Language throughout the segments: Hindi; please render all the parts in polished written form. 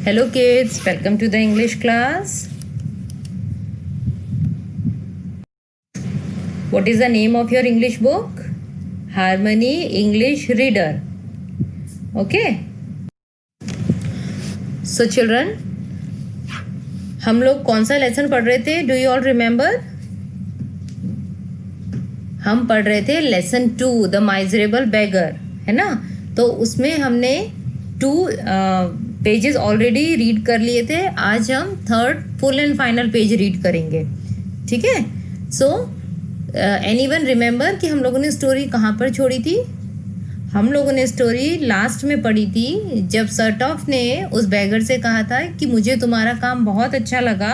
Hello kids, welcome to the English class. What is the name of your English book? Harmony English Reader. Okay. So children, हम लोग कौन सा लेसन पढ़ रहे थे? Do you all remember? हम पढ़ रहे थे लेसन 2 द माइजरेबल बेगर, है ना? तो उसमें हमने 2 पेजेस ऑलरेडी रीड कर लिए थे. आज हम 3rd full and final page read करेंगे. ठीक है. सो एनीवन रिमेंबर कि हम लोगों ने स्टोरी कहाँ पर छोड़ी थी? हम लोगों ने स्टोरी लास्ट में पढ़ी थी जब सर्टॉफ ने उस बैगर से कहा था कि मुझे तुम्हारा काम बहुत अच्छा लगा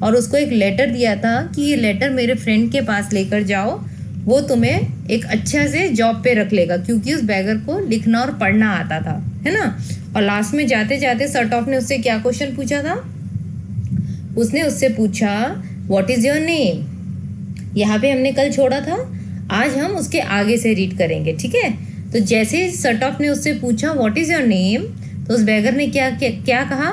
और उसको एक लेटर दिया था कि ये लेटर मेरे फ्रेंड के पास लेकर जाओ, वो तुम्हें एक अच्छा से जॉब पे रख लेगा, क्योंकि उस बैगर को लिखना और पढ़ना आता था, है ना. और लास्ट में जाते जाते सर्टॉफ ने उससे क्या क्वेश्चन पूछा था? उसने उससे पूछा व्हाट इज़ योर नेम. यहाँ पे हमने कल छोड़ा था, आज हम उसके आगे से रीड करेंगे. ठीक है. तो जैसे ही सर्टॉफ ने उससे पूछा व्हाट इज़ योर नेम, तो उस बैगर ने क्या कहा?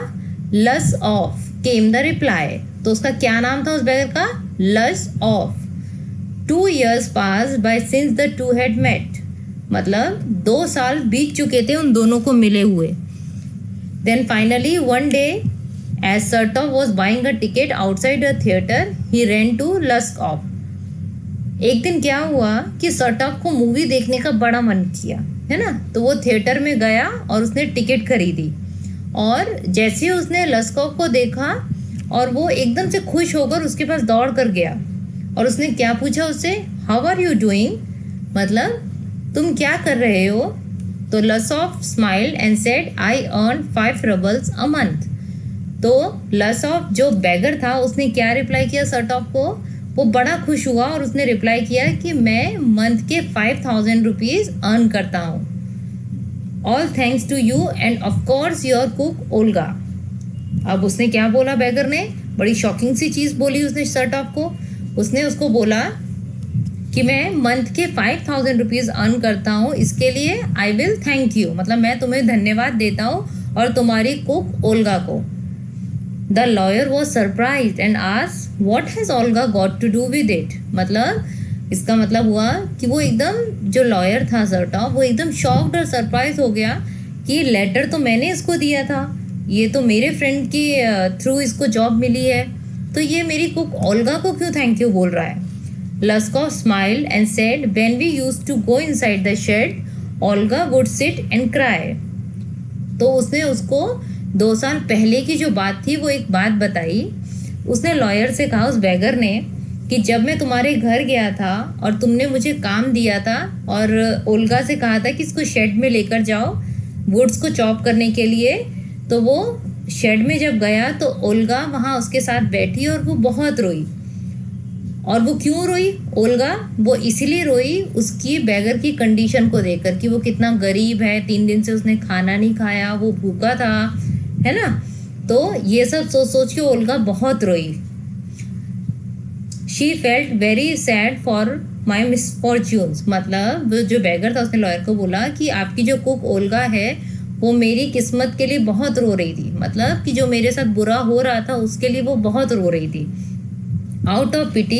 लस ऑफ केम द रिप्लाई. तो उसका क्या नाम था उस बैगर का? लस of. 2 years passed by since the two had met. मतलब 2 साल बीत चुके थे उन दोनों को मिले हुए. Then finally one day, as Surtov was buying a ticket outside a theater, he ran to Luskov. एक दिन क्या हुआ कि सर्टॉफ को मूवी देखने का बड़ा मन किया, है ना. तो वो थिएटर में गया और उसने टिकट खरीदी. और जैसे ही उसने लस्कॉव को देखा और वो एकदम से खुश होकर उसके पास दौड़ कर गया और उसने क्या पूछा उससे? हाउ आर यू डूइंग, मतलब तुम क्या कर रहे हो? तो Lushkoff smiled and said I earn 5 rubles a month. तो लसॉफ जो बैगर था उसने क्या रिप्लाई किया सर्टॉफ को? वो बड़ा खुश हुआ और उसने रिप्लाई किया कि मैं मंथ के 5000 रुपीज़ अर्न करता हूँ. All thanks to you and of course your cook Olga. अब उसने क्या बोला बैगर ने? बड़ी शॉकिंग सी चीज़ बोली उसने सर्टॉफ को. उसने उसको बोला कि मैं मंथ के 5000 रुपीज़ अर्न करता हूँ, इसके लिए आई विल थैंक यू, मतलब मैं तुम्हें धन्यवाद देता हूँ और तुम्हारी कुक ओल्गा को. The lawyer was surprise and asked what has Olga got to do with it. मतलब इसका मतलब हुआ कि वो एकदम, जो लॉयर था सर्टॉफ, वो एकदम शॉक्ड और सरप्राइज हो गया कि लेटर तो मैंने इसको दिया था, ये तो मेरे फ्रेंड की थ्रू इसको जॉब मिली है, तो ये मेरी कुक ओल्गा को क्यों थैंक यू बोल रहा है? Lushkoff smiled and said when we used to go inside the shed Olga would sit and cry. तो उसने उसको 2 साल पहले की जो बात थी वो एक बात बताई. उसने लॉयर से कहा, उस बैगर ने, कि जब मैं तुम्हारे घर गया था और तुमने मुझे काम दिया था और ओल्गा से कहा था कि इसको शेड में लेकर जाओ वुड्स को चॉप करने के लिए, तो वो शेड में जब गया तो ओल्गा वहाँ उसके साथ बैठी और वो बहुत रोई. और वो क्यों रोई ओल्गा? वो इसीलिए रोई उसकी बैगर की कंडीशन को देखकर कि वो कितना गरीब है, 3 दिन से उसने खाना नहीं खाया, वो भूखा था, है ना. तो ये सब सोच सोच के ओल्गा बहुत रोई. She felt very sad for my misfortunes. मतलब जो बैगर था उसने लॉयर को बोला कि आपकी जो कुक ओल्गा है वो मेरी किस्मत के लिए बहुत रो रही थी, मतलब कि जो मेरे साथ बुरा हो रहा था उसके लिए वो बहुत रो रही थी. Out of pity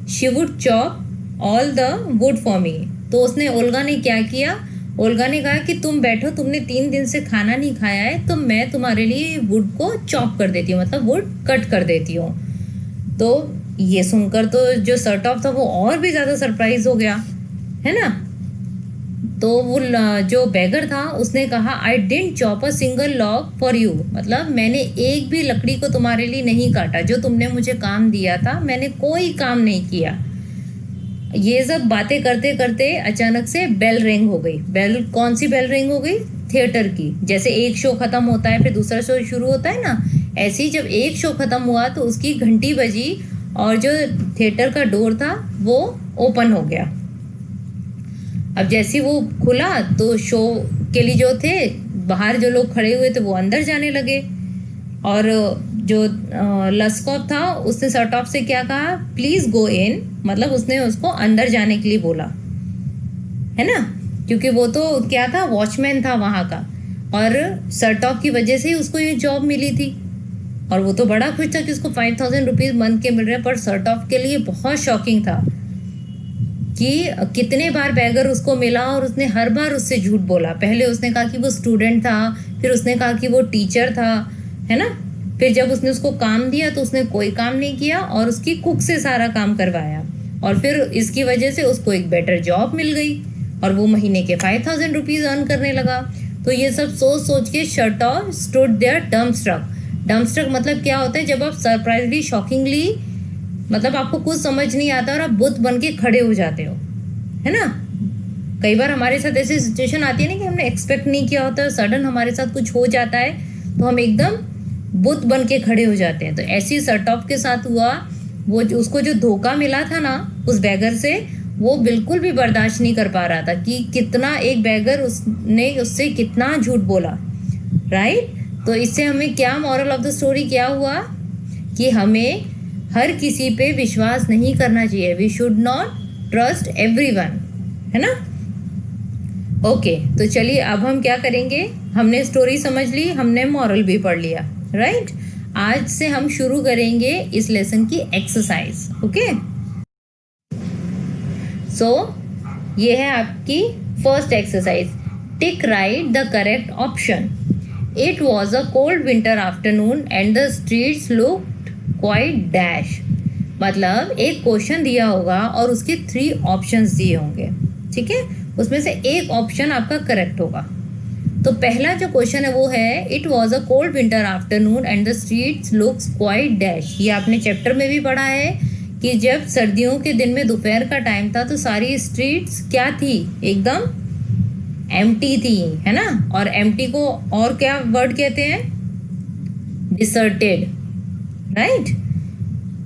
she would chop all the wood for me. तो उसने, ओल्गा ने क्या किया? ओल्गा ने कहा कि तुम बैठो, तुमने 3 दिन से खाना नहीं खाया है, तो मैं तुम्हारे लिए वुड को चॉप कर देती हूँ, मतलब वुड कट कर देती हूँ. तो ये सुनकर तो जो सर्टॉफ था वो और भी ज़्यादा सरप्राइज हो गया, है ना. तो वो जो बैगर था उसने कहा I didn't chop a single log for you, मतलब मैंने एक भी लकड़ी को तुम्हारे लिए नहीं काटा, जो तुमने मुझे काम दिया था मैंने कोई काम नहीं किया. ये सब बातें करते करते अचानक से बेल रिंग हो गई. बेल, कौन सी बेल रिंग हो गई? थिएटर की. जैसे एक शो ख़त्म होता है फिर दूसरा शो शुरू होता है ना, ऐसे ही जब एक शो ख़त्म हुआ तो उसकी घंटी बजी और जो थिएटर का डोर था वो ओपन हो गया. अब जैसे वो खुला तो शो के लिए जो थे बाहर जो लोग खड़े हुए थे वो अंदर जाने लगे. और जो लस्कॉव था उसने सर्टॉफ से क्या कहा? प्लीज़ गो इन, मतलब उसने उसको अंदर जाने के लिए बोला, है ना, क्योंकि वो तो क्या था, वॉचमैन था वहाँ का. और सर्टॉफ की वजह से ही उसको ये जॉब मिली थी और वो तो बड़ा खुश था कि उसको 5,000 रुपीज़ मंथ के मिल रहे हैं। पर सर्टॉफ के लिए बहुत शॉकिंग था कि कितने बार बैगर उसको मिला और उसने हर बार उससे झूठ बोला। पहले उसने कहा कि वो स्टूडेंट था, फिर उसने कहा कि वो टीचर था, है ना। फिर जब उसने उसको काम दिया तो उसने कोई काम नहीं किया और उसकी कुक से सारा काम करवाया और फिर इसकी वजह से उसको एक बेटर जॉब मिल गई और वो महीने के 5,000 रुपीज़ अर्न करने लगा। तो ये सब सोच सोच के सर्टॉफ स्टूड देयर डम्बस्ट्रक। डम्बस्ट्रक मतलब क्या होता है, जब आप सरप्राइजली शॉकिंगली मतलब आपको कुछ समझ नहीं आता और आप बुत बन के खड़े हो जाते हो, है ना। कई बार हमारे साथ ऐसी सिचुएशन आती है ना कि हमने एक्सपेक्ट नहीं किया होता, सडन हमारे साथ कुछ हो जाता है तो हम एकदम बुत बन के खड़े हो जाते हैं। तो ऐसी सर्टॉफ के साथ हुआ। वो उसको जो धोखा मिला था ना उस बैगर से, वो बिल्कुल भी बर्दाश्त नहीं कर पा रहा था कि कितना एक बैगर उसने उससे कितना झूठ बोला, राइट। तो इससे हमें क्या मॉरल ऑफ द स्टोरी क्या हुआ कि हमें हर किसी पे विश्वास नहीं करना चाहिए। We should not trust everyone, है ना। ओके, तो चलिए अब हम क्या करेंगे, हमने स्टोरी समझ ली, हमने मॉरल भी पढ़ लिया, राइट। आज से हम शुरू करेंगे इस लेसन की एक्सरसाइज। ओके, सो ये है आपकी first exercise. Tick right the correct option. It was a cold winter afternoon and the streets looked quite dash. मतलब एक क्वेश्चन दिया होगा और उसके 3 ऑप्शंस दिए होंगे, ठीक है। उसमें से एक ऑप्शन आपका करेक्ट होगा। तो पहला जो क्वेश्चन है वो है it was a cold winter afternoon and the streets looks quite dash. ये आपने चैप्टर में भी पढ़ा है कि जब सर्दियों के दिन में दोपहर का टाइम था तो सारी स्ट्रीट्स क्या थी, एकदम एम्प्टी थी, है ना। और एम्प्टी को और क्या वर्ड कहते हैं, deserted, right.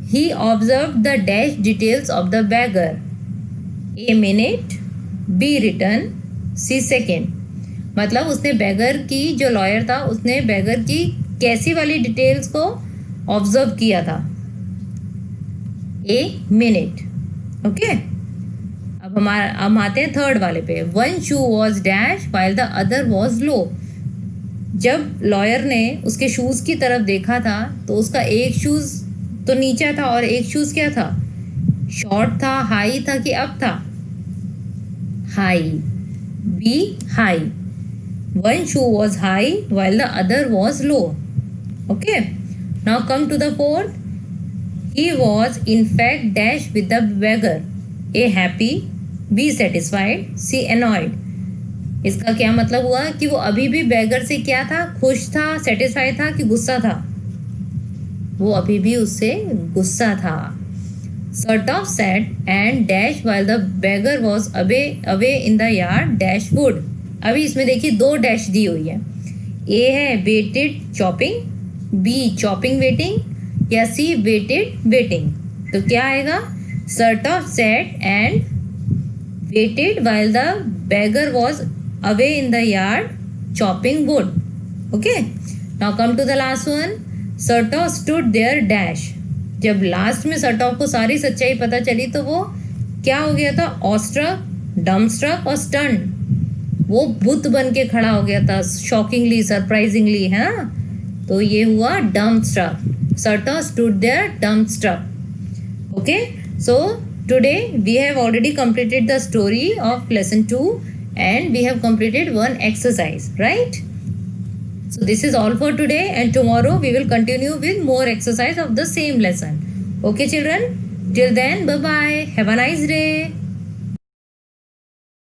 He observe the dash details of the beggar, A minute, B return, C second. मतलब उसने बैगर की, जो लॉयर था उसने बैगर की कैसी वाली डिटेल्स को ऑब्जर्व किया था, ए मिनट, ओके। अब हम आते हैं थर्ड वाले पे। One shoe was dash while the other was लो। जब लॉयर ने उसके शूज की तरफ देखा था तो उसका एक शूज तो नीचा था और एक शूज क्या था, शॉर्ट था, हाई था कि अप था, high, be high. One shoe was high while the other was low. Okay, now come to the fourth. He was in fact dash with the beggar. A happy, B satisfied, C annoyed. इसका क्या मतलब हुआ कि वो अभी भी बैगर से क्या था, खुश था, सेटिस्फाइड था कि गुस्सा था, वो अभी भी उससे गुस्सा था। Sertov sat and dash while the beggar was away in the yard dash wood. अभी इसमें देखिए 2 डैश दी हुई है। ए है waited chopping, B chopping waiting, या सी वेटेड वेटिंग। तो क्या आएगा, Skvortsov sat and waited while the beggar was away in the yard chopping wood. Okay, now come to the last one. सर्टॉफ stood there dash. जब लास्ट में सर्टॉफ को सारी सच्चाई पता चली तो वो क्या हो गया था, ऑस्ट्रक, डम्बस्ट्रक और स्टन्ड। वो बुत बन के खड़ा हो गया था, शॉकिंगली, सरप्राइजिंगली, है ना। तो ये हुआ dumbstruck. Skvortsov stood there dumbstruck. Okay, so today we have already completed the story of lesson 2 and we have completed 1 exercise, right? So this is all for today and tomorrow we will continue with more exercise of the same lesson. Okay children, till then bye bye, have a nice day.